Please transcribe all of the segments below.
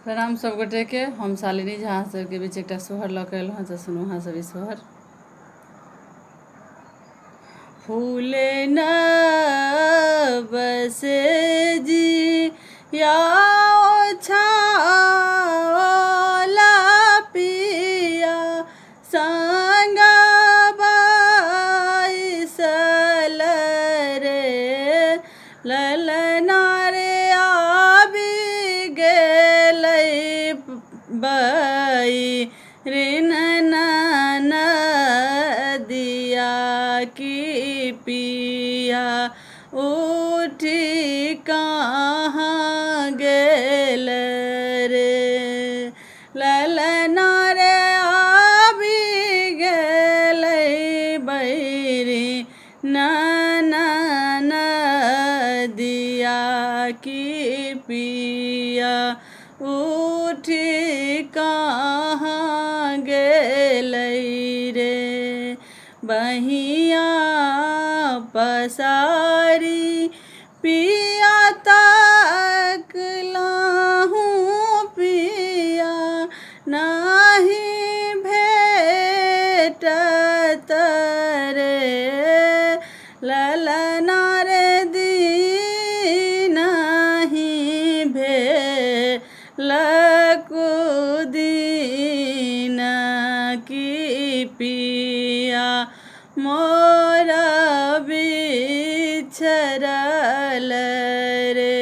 प्रणाम सब गोटे के। हम शालिनी झा सबके बीच एक सोहर लऽ के अयलहुँ तऽ सुनू अहाँ सब ई सोहर। फूले न बसे जी या छाला पिया संग बैसल रे ललना रे आबि गेलै बई ऋण नदिया की पिया उठी कहाँ गेल रे ललना रे आबि गेलै बैरी नदिया की पिया उठी कहाँ गेलै रे बहिया पसारी पिया तकलहूँ पिया नाही भेटत रे ललना रे दीनहि भेलकुदीन की पिया मोर बिछड़ल रे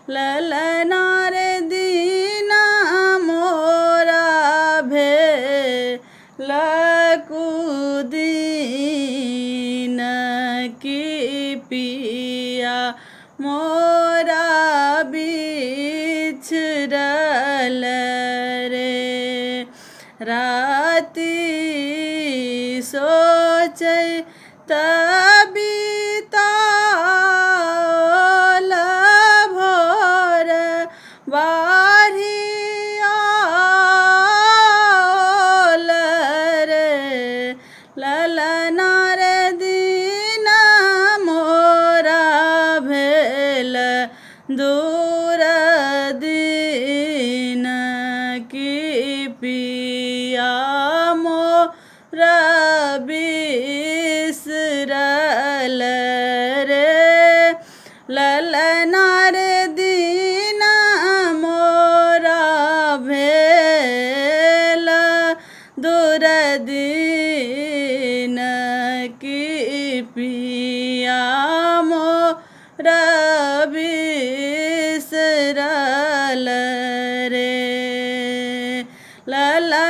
ललना रे दीना मोरा भेलकुदीन की पिया मोरा बिछड़ल रे राति सोचै तबिताल भोर बाढ़ियाल रे ललना रे दीना मोरा भेल दूर दीन की पिया मोरा बिसरल रे ललना रे दीना मोरा भेल दूर दीन की पिया मोरा बिसरल रे ललना